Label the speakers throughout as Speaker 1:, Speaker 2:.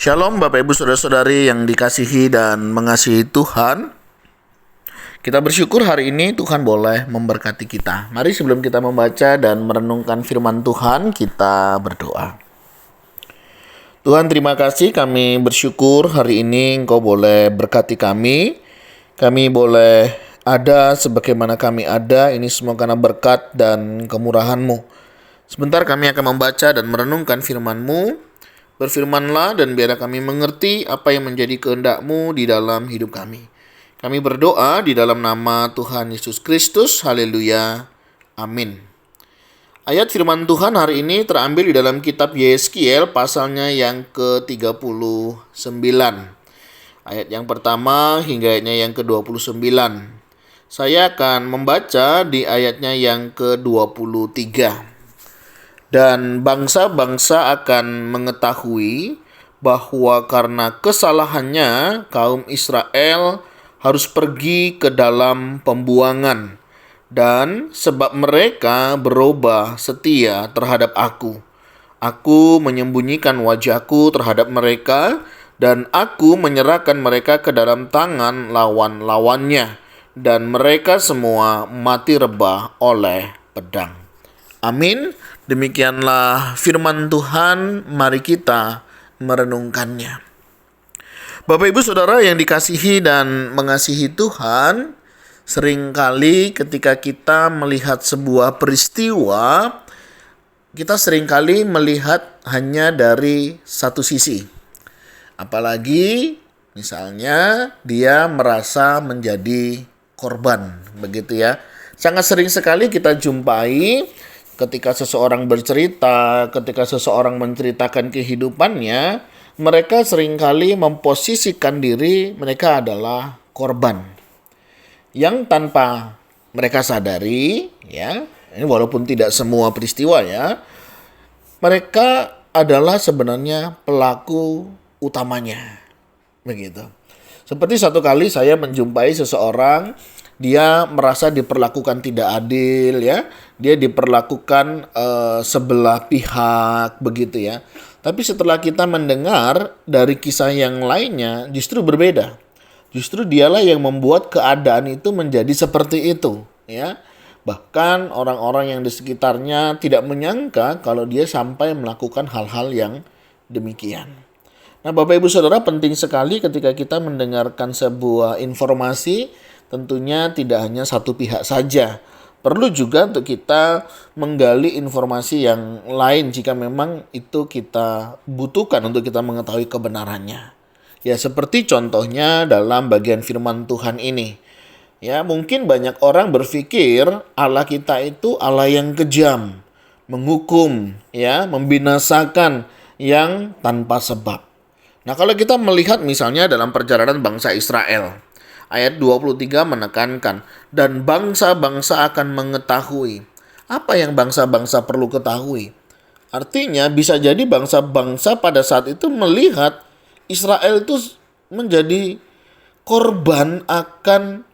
Speaker 1: Shalom Bapak Ibu Saudara-saudari yang dikasihi dan mengasihi Tuhan. Kita bersyukur hari ini Tuhan boleh memberkati kita. Mari sebelum kita membaca dan merenungkan firman Tuhan, kita berdoa. Tuhan, terima kasih, kami bersyukur hari ini Engkau boleh berkati kami. Kami boleh ada sebagaimana kami ada, ini semua karena berkat dan kemurahan-Mu. Sebentar kami akan membaca dan merenungkan firman-Mu. Berfirmanlah dan biarlah kami mengerti apa yang menjadi kehendak-Mu di dalam hidup kami. Kami berdoa di dalam nama Tuhan Yesus Kristus. Haleluya. Amin. Ayat firman Tuhan hari ini terambil di dalam kitab Yeskiel pasalnya yang ke-39. Ayat yang pertama hingga ayatnya yang ke-29. Saya akan membaca di ayatnya yang ke-23. Dan bangsa-bangsa akan mengetahui bahwa karena kesalahannya kaum Israel harus pergi ke dalam pembuangan, dan sebab mereka berubah setia terhadap aku. Aku menyembunyikan wajahku terhadap mereka, dan aku menyerahkan mereka ke dalam tangan lawan-lawannya, dan mereka semua mati rebah oleh pedang. Amin. Demikianlah firman Tuhan, mari kita merenungkannya. Bapak Ibu Saudara yang dikasihi dan mengasihi Tuhan, seringkali ketika kita melihat sebuah peristiwa, kita seringkali melihat hanya dari satu sisi. Apalagi misalnya dia merasa menjadi korban, begitu ya. Sangat sering sekali kita jumpai ketika seseorang bercerita, ketika seseorang menceritakan kehidupannya, mereka seringkali memposisikan diri mereka adalah korban. Yang tanpa mereka sadari, ya, ini walaupun tidak semua peristiwa ya, mereka adalah sebenarnya pelaku utamanya. Begitu. Seperti satu kali saya menjumpai seseorang, dia merasa diperlakukan tidak adil ya. Dia diperlakukan sebelah pihak begitu ya. Tapi setelah kita mendengar dari kisah yang lainnya justru berbeda. Justru dialah yang membuat keadaan itu menjadi seperti itu ya. Bahkan orang-orang yang di sekitarnya tidak menyangka kalau dia sampai melakukan hal-hal yang demikian. Nah, Bapak Ibu Saudara, penting sekali ketika kita mendengarkan sebuah informasi, tentunya tidak hanya satu pihak saja. Perlu juga untuk kita menggali informasi yang lain jika memang itu kita butuhkan untuk kita mengetahui kebenarannya. Ya, seperti contohnya dalam bagian firman Tuhan ini. Ya, mungkin banyak orang berpikir Allah kita itu Allah yang kejam, menghukum, ya, membinasakan yang tanpa sebab. Nah, kalau kita melihat misalnya dalam perjalanan bangsa Israel, ayat 23 menekankan, dan bangsa-bangsa akan mengetahui. Apa yang bangsa-bangsa perlu ketahui? Artinya bisa jadi bangsa-bangsa pada saat itu melihat Israel itu menjadi korban akan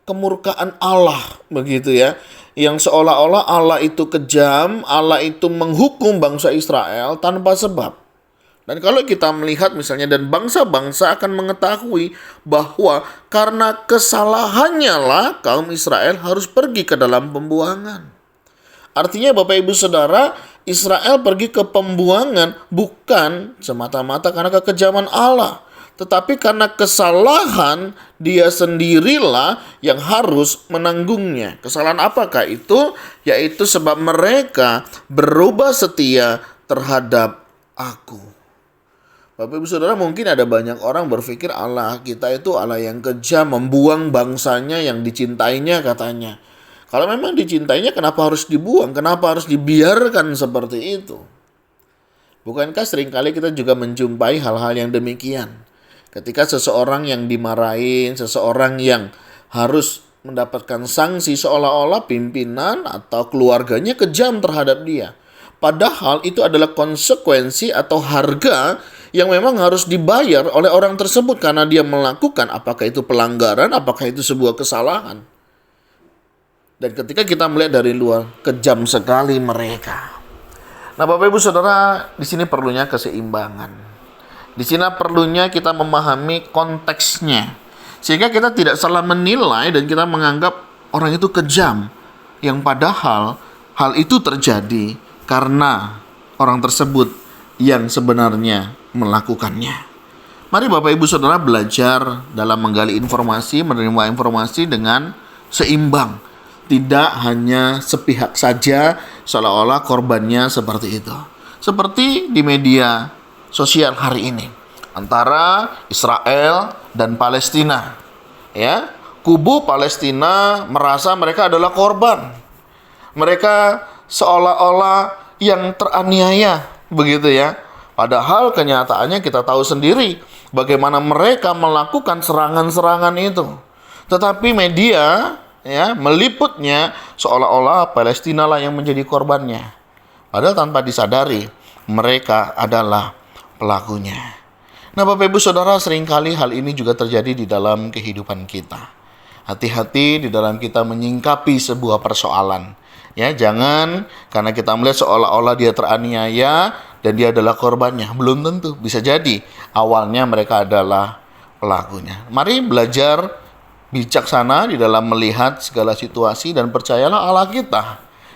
Speaker 1: kemurkaan Allah, begitu ya. Yang seolah-olah Allah itu kejam, Allah itu menghukum bangsa Israel tanpa sebab. Dan kalau kita melihat misalnya, dan bangsa-bangsa akan mengetahui bahwa karena kesalahannya lah kaum Israel harus pergi ke dalam pembuangan. Artinya Bapak Ibu Saudara, Israel pergi ke pembuangan bukan semata-mata karena kekejaman Allah, tetapi karena kesalahan dia sendirilah yang harus menanggungnya. Kesalahan apakah itu? Yaitu sebab mereka berubah setia terhadap aku. Bapak Ibu Saudara, mungkin ada banyak orang berpikir Allah kita itu Allah yang kejam, membuang bangsanya yang dicintainya katanya. Kalau memang dicintainya, kenapa harus dibuang? Kenapa harus dibiarkan seperti itu? Bukankah seringkali kita juga menjumpai hal-hal yang demikian? Ketika seseorang yang dimarahin, seseorang yang harus mendapatkan sanksi, seolah-olah pimpinan atau keluarganya kejam terhadap dia. Padahal itu adalah konsekuensi atau harga yang memang harus dibayar oleh orang tersebut karena dia melakukan, apakah itu pelanggaran, apakah itu sebuah kesalahan. Dan ketika kita melihat dari luar, kejam sekali mereka. Nah, Bapak Ibu Saudara, di sini perlunya keseimbangan. Di sini perlunya kita memahami konteksnya, sehingga kita tidak salah menilai dan kita menganggap orang itu kejam, yang padahal hal itu terjadi karena orang tersebut yang sebenarnya melakukannya. Mari Bapak Ibu Saudara belajar dalam menggali informasi, menerima informasi dengan seimbang. Tidak hanya sepihak saja seolah-olah korbannya seperti itu. Seperti di media sosial hari ini antara Israel dan Palestina. Ya, kubu Palestina merasa mereka adalah korban. Mereka seolah-olah yang teraniaya, begitu ya. Padahal kenyataannya kita tahu sendiri bagaimana mereka melakukan serangan-serangan itu. Tetapi media ya meliputnya seolah-olah Palestina lah yang menjadi korbannya. Padahal tanpa disadari mereka adalah pelakunya. Nah, Bapak Ibu Saudara, seringkali hal ini juga terjadi di dalam kehidupan kita. Hati-hati di dalam kita menyingkapi sebuah persoalan. Ya, jangan karena kita melihat seolah-olah dia teraniaya dan dia adalah korbannya. Belum tentu, bisa jadi awalnya mereka adalah pelakunya. Mari belajar bijaksana di dalam melihat segala situasi dan percayalah Allah kita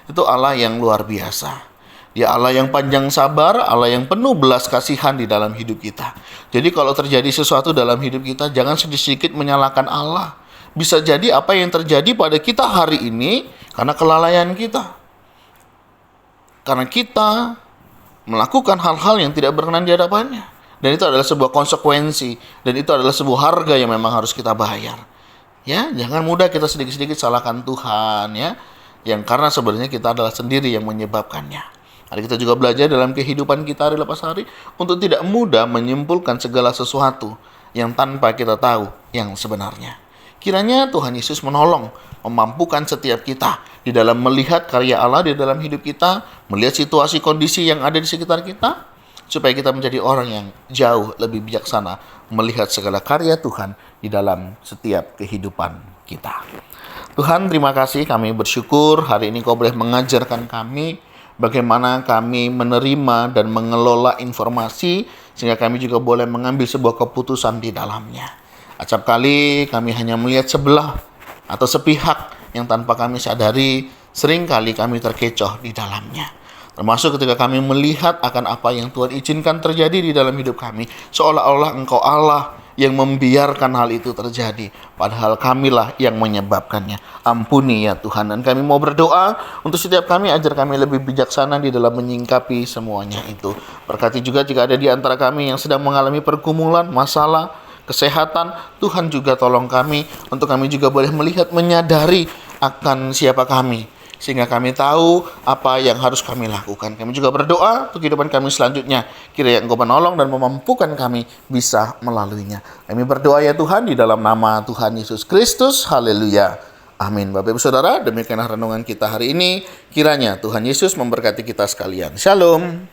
Speaker 1: itu Allah yang luar biasa. Dia Allah yang panjang sabar, Allah yang penuh belas kasihan di dalam hidup kita. Jadi kalau terjadi sesuatu dalam hidup kita, jangan sedikit-sedikit menyalahkan Allah. Bisa jadi apa yang terjadi pada kita hari ini karena kelalaian kita. Karena kita melakukan hal-hal yang tidak berkenan di hadapannya. Dan itu adalah sebuah konsekuensi. Dan itu adalah sebuah harga yang memang harus kita bayar. Ya, jangan mudah kita sedikit-sedikit salahkan Tuhan, ya. Yang karena sebenarnya kita adalah sendiri yang menyebabkannya. Mari kita juga belajar dalam kehidupan kita hari lepas hari untuk tidak mudah menyimpulkan segala sesuatu yang tanpa kita tahu yang sebenarnya. Kiranya Tuhan Yesus menolong, memampukan setiap kita di dalam melihat karya Allah di dalam hidup kita, melihat situasi kondisi yang ada di sekitar kita, supaya kita menjadi orang yang jauh lebih bijaksana melihat segala karya Tuhan di dalam setiap kehidupan kita. Tuhan, terima kasih, kami bersyukur hari ini Kau boleh mengajarkan kami bagaimana kami menerima dan mengelola informasi sehingga kami juga boleh mengambil sebuah keputusan di dalamnya. Acap kali kami hanya melihat sebelah atau sepihak yang tanpa kami sadari seringkali kami terkecoh di dalamnya. Termasuk ketika kami melihat akan apa yang Tuhan izinkan terjadi di dalam hidup kami, seolah-olah Engkau Allah yang membiarkan hal itu terjadi, padahal kamilah yang menyebabkannya. Ampuni ya Tuhan, dan kami mau berdoa untuk setiap kami, ajar kami lebih bijaksana di dalam menyingkapi semuanya itu. Berkati juga jika ada di antara kami yang sedang mengalami pergumulan, masalah, kesehatan, Tuhan juga tolong kami untuk kami juga boleh melihat, menyadari akan siapa kami, sehingga kami tahu apa yang harus kami lakukan. Kami juga berdoa untuk kehidupan kami selanjutnya. Kiranya Engkau menolong dan memampukan kami bisa melaluinya. Kami berdoa ya Tuhan di dalam nama Tuhan Yesus Kristus. Haleluya. Amin. Bapak Ibu Saudara, demikianlah renungan kita hari ini. Kiranya Tuhan Yesus memberkati kita sekalian. Shalom.